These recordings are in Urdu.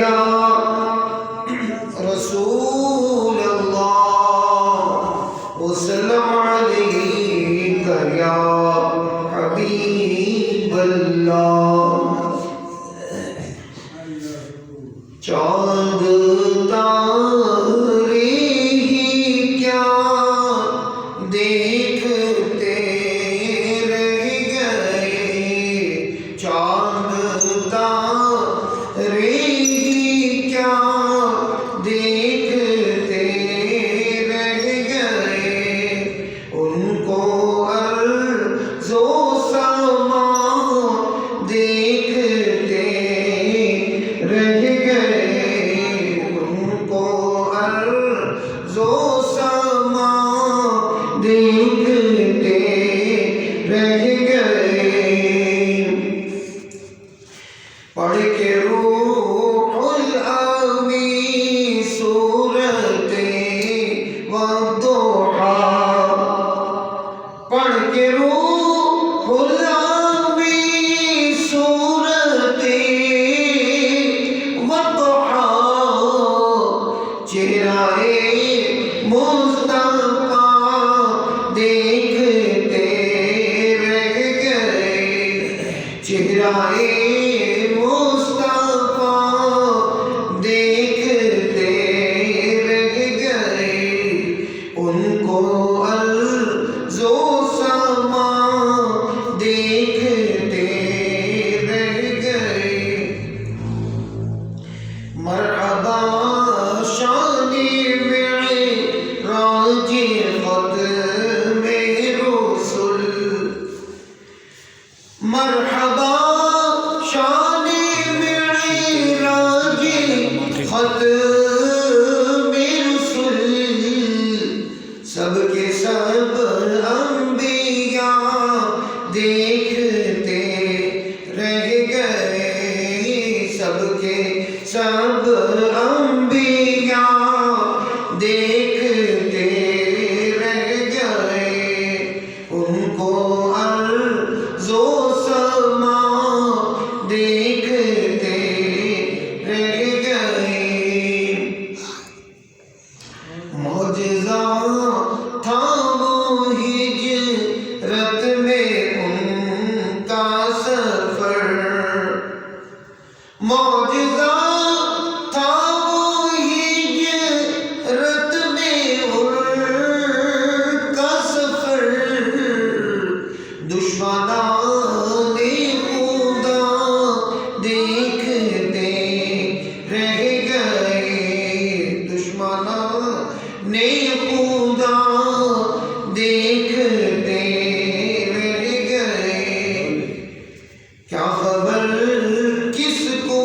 یا رسول اللہ وسلم علیک یا حبیب اللہ چاند تارے ہی کیا دیکھتے رہ گئے چاند تارے ہی کیا دیکھتے رہ گئے ان کو ارض و سما دیکھتے رہ گئے ان کو ارض و سما دیکھتے رہ گئے پڑھ کے روح الامین سورت والضحیٰ پڑھ کے روح الامین سورت والضحیٰ چہرہ مصطفیٰ دیکھتے رہ گئے چہرہ مصطفیٰ دیکھتے رہ گئے ان کو ارض و سما دیکھتے رہ گئے مرحبا شان معراج ختم رسل مرحبا شان معراج ختم رسل سب کے سب انبیاء دیکھتے رہ گئے سب کے سب انبیاء دیکھتے رہ گئے ان کو ارض و سما دیکھتے رہ گئے معجزہ تھا وہ ہجرت میں ان کا سفر معجزہ تھا وہ ہجرت میں ان کا سفر دشمنان خدا دیکھتے رہ گئے دشمنان خدا دیکھتے رہ گئے کیا خبر کس کو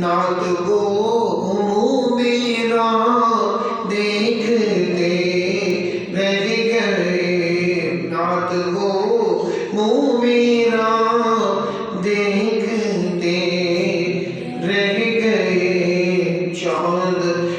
نعت کو میرا دیکھتے رہ گئے، نعت کو میرا دیکھتے رہ گئے، چاند